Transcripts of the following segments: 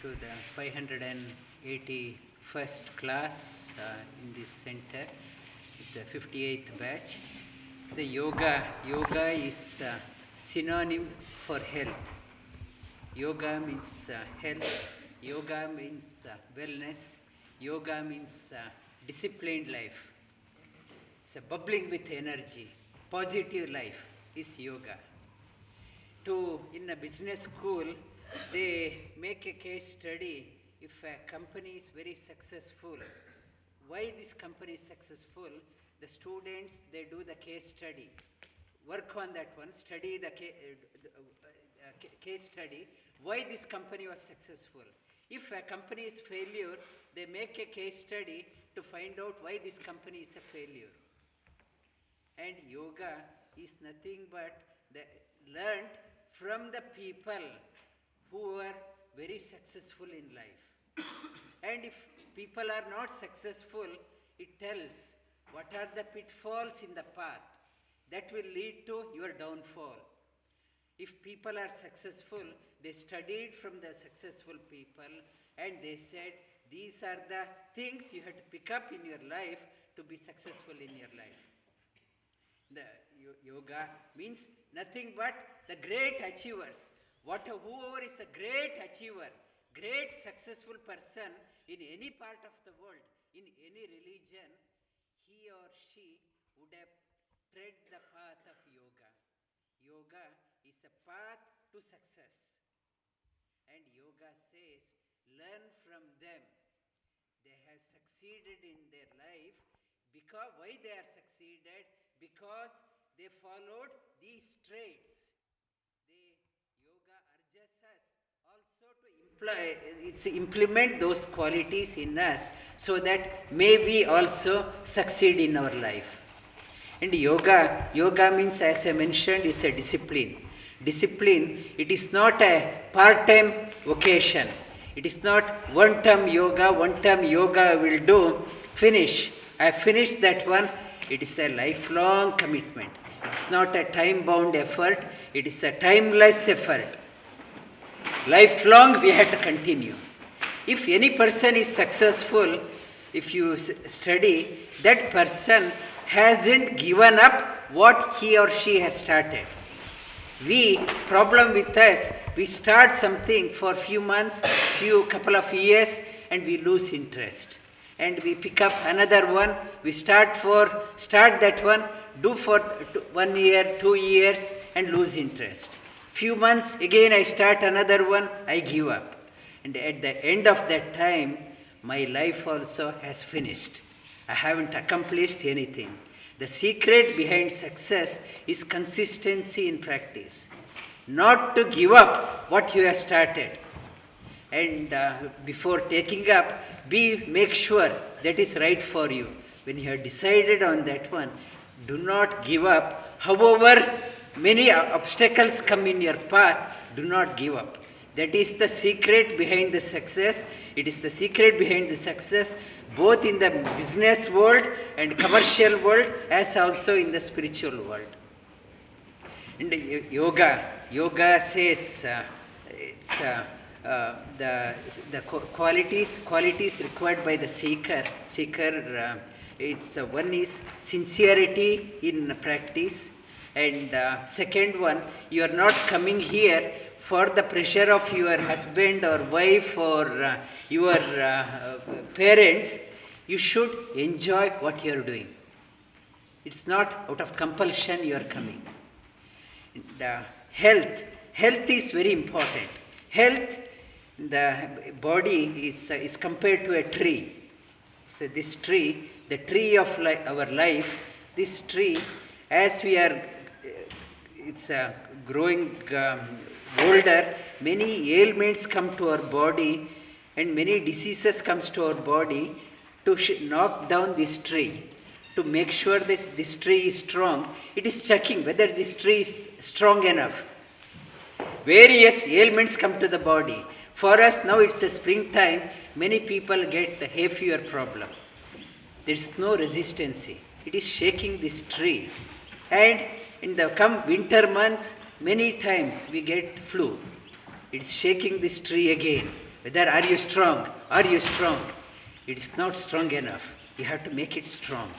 to the 581st class in this center, the 58th batch. The yoga is synonym for health. Yoga means health, yoga means wellness, yoga means disciplined life. It's a bubbling with energy, positive life is yoga. In a business school, they make a case study if a company is very successful. Why this company is successful? The students, they do the case study. Work on that one, study the case study, why this company was successful. If a company is failure, they make a case study to find out why this company is a failure. And yoga is nothing but learned from the people who are very successful in life. And if people are not successful, it tells what are the pitfalls in the path that will lead to your downfall. If people are successful, they studied from the successful people and they said, these are the things you have to pick up in your life to be successful in your life. The yoga means nothing but the great achievers. Whoever is a great achiever, great successful person in any part of the world, in any religion, he or she would have tread the path of yoga. Yoga is a path to success. And yoga says, learn from them. They have succeeded in their life. Why they are succeeded? Because they followed these traits. Yoga urges us also to implement those qualities in us so that may we also succeed in our life. And yoga means, as I mentioned, is a discipline. Discipline, it is not a part-time vocation. It is not one-time yoga I will do, finish. I finished that one. It is a lifelong commitment. It's not a time-bound effort. It is a timeless effort. Lifelong we have to continue. If any person is successful, if you study, that person hasn't given up what he or she has started. Problem with us, we start something for few months, couple of years, and we lose interest. And we pick up another one, we start that one, do for 1 year, 2 years, and lose interest. Few months, again I start another one, I give up. And at the end of that time, my life also has finished. I haven't accomplished anything. The secret behind success is consistency in practice. Not to give up what you have started. And before taking up, make sure that is right for you. When you have decided on that one, do not give up. However many obstacles come in your path, do not give up. That is the secret behind the success. It is the secret behind the success both in the business world and commercial world as also in the spiritual world. And yoga says it's the qualities required by the seeker. One is sincerity in practice, and second one, you are not coming here for the pressure of your husband or wife or your parents. You should enjoy what you are doing. It's not out of compulsion you are coming. Health is very important. Health, the body is compared to a tree. So this tree, the tree of our life, this tree, as we are, growing older, many ailments come to our body and many diseases comes to our body to knock down this tree. To make sure this tree is strong, it is checking whether this tree is strong enough. Various ailments come to the body. For us now it's a springtime, many people get the hay fever problem. There is no resistance. It is shaking this tree. And in the winter months, many times we get flu. It's shaking this tree again. Whether are you strong? Are you strong? It is not strong enough. You have to make it strong.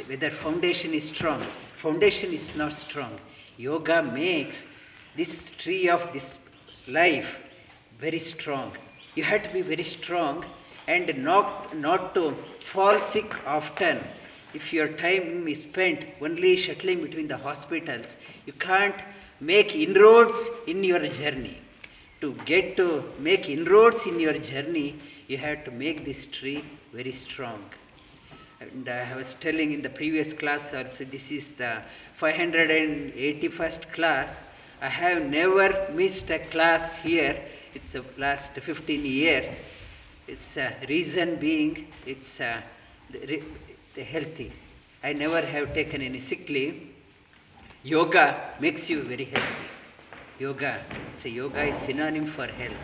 Whether foundation is strong, foundation is not strong. Yoga makes this tree of this life very strong. You have to be very strong and not to fall sick often. If your time is spent only shuttling between the hospitals, you can't make inroads in your journey. To make inroads in your journey, you have to make this tree very strong. And I was telling in the previous class also, this is the 581st class. I have never missed a class here. It's the last 15 years. It's reason being, it's the healthy. I never have taken any sick leave. Yoga makes you very healthy. Yoga is synonym for health.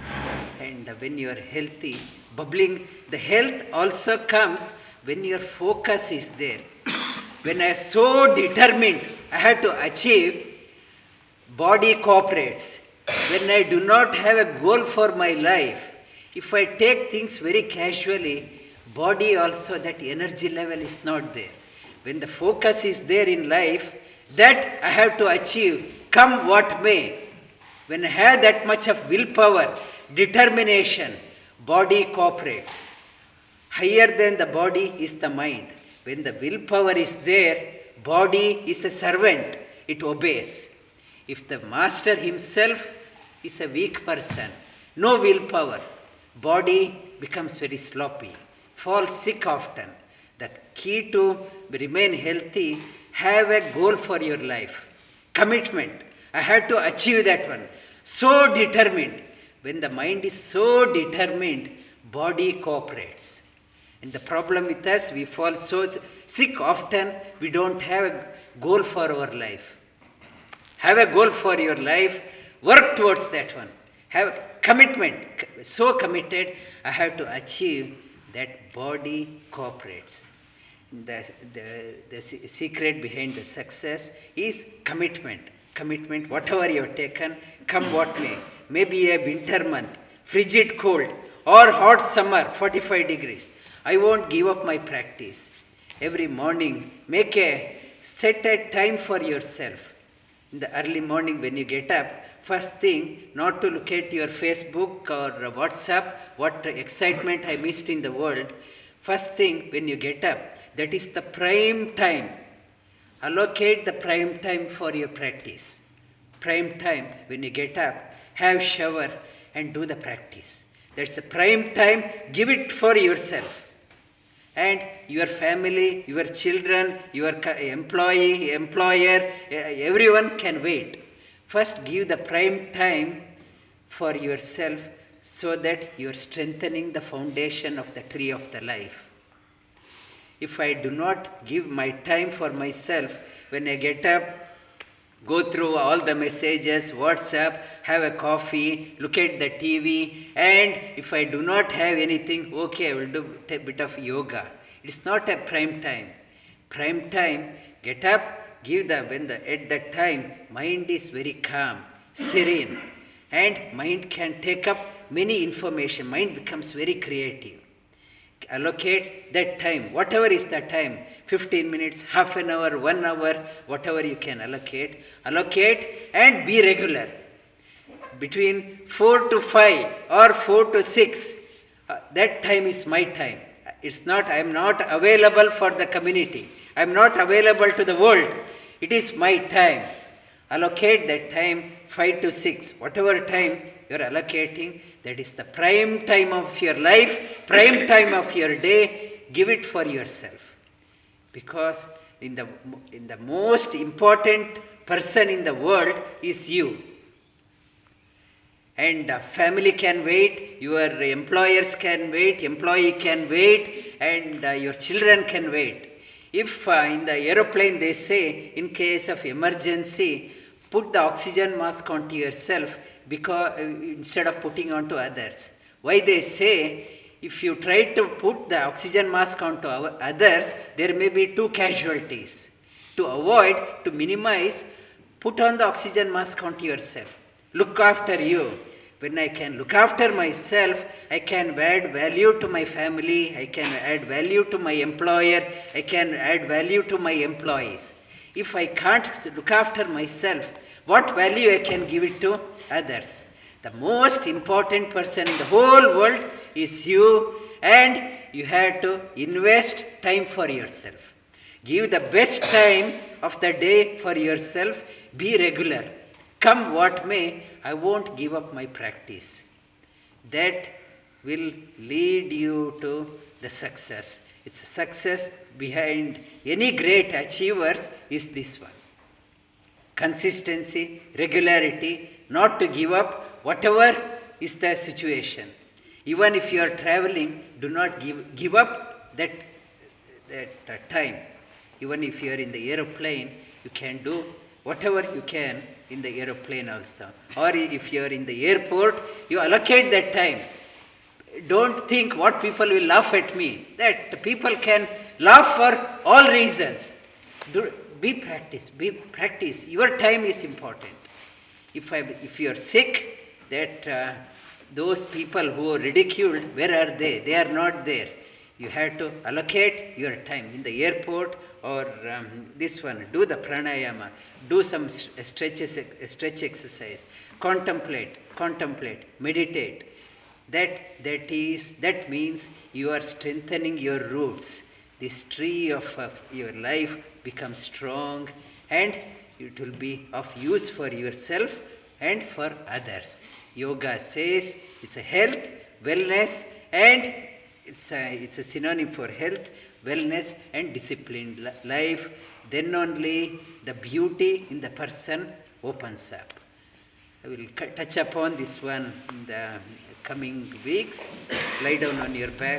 And when you are healthy, bubbling, the health also comes when your focus is there. When I am so determined, I have to achieve, body cooperates. When I do not have a goal for my life, if I take things very casually, body also, that energy level is not there. When the focus is there in life, that I have to achieve, come what may. When I have that much of willpower, determination, body cooperates. Higher than the body is the mind. When the willpower is there, body is a servant, it obeys. If the master himself is a weak person, no willpower, body becomes very sloppy, falls sick often. The key to remain healthy, have a goal for your life. Commitment. I have to achieve that one. So determined. When the mind is so determined, body cooperates. And the problem with us, we fall so sick often, we don't have a goal for our life. Have a goal for your life, work towards that one. Have commitment, so committed, I have to achieve, that body cooperates. The secret behind the success is commitment. Commitment, whatever you have taken, come what may. Maybe a winter month, frigid cold, or hot summer, 45 degrees. I won't give up my practice. Every morning, set a time for yourself. In the early morning when you get up, first thing, not to look at your Facebook or WhatsApp, what excitement I missed in the world. First thing, when you get up, that is the prime time. Allocate the prime time for your practice. Prime time, when you get up, have shower and do the practice. That's the prime time, give it for yourself. And your family, your children, your employer, everyone can wait. First give the prime time for yourself so that you are strengthening the foundation of the tree of the life. If I do not give my time for myself, when I get up, go through all the messages, WhatsApp, have a coffee, look at the TV, and if I do not have anything, okay, I will do a bit of yoga. It's not a prime time. Prime time, get up, at that time, mind is very calm, serene, and mind can take up many information. Mind becomes very creative. Allocate that time, whatever is the time, 15 minutes, half an hour, 1 hour, whatever you can allocate and be regular. Between 4 to 5 or 4 to 6, that time is my time. I am not available for the community. I am not available to the world. It is my time. Allocate that time, 5 to 6, whatever time you are allocating, that is the prime time of your life, prime time of your day, give it for yourself. Because in the most important person in the world is you. And family can wait, your employers can wait, employee can wait, and your children can wait. If in the aeroplane they say, in case of emergency, put the oxygen mask onto yourself instead of putting onto others. Why they say, if you try to put the oxygen mask onto others, there may be 2 casualties. To minimize, put on the oxygen mask onto yourself. Look after you. When I can look after myself, I can add value to my family, I can add value to my employer, I can add value to my employees. If I can't look after myself, what value I can give it to others? The most important person in the whole world is you, and you have to invest time for yourself. Give the best time of the day for yourself. Be regular. Come what may, I won't give up my practice. That will lead you to the success. It's a success behind any great achievers is this one. Consistency, regularity, not to give up whatever is the situation. Even if you are traveling, do not give up that time. Even if you are in the aeroplane, you can do whatever you can in the aeroplane also. Or if you are in the airport, you allocate that time. Don't think what people will laugh at me. That people can laugh for all reasons. Be practice. Your time is important. If you are sick, that those people who are ridiculed, where are they? They are not there. You have to allocate your time in the airport or this one. Do the pranayama. Do some stretch exercise. Contemplate. Meditate. That means you are strengthening your roots. This tree of your life becomes strong, and it will be of use for yourself and for others. Yoga says it's a health, wellness, and it's a synonym for health, wellness, and disciplined life. Then only the beauty in the person opens up. I will touch upon this one in the coming weeks. Lie down on your back.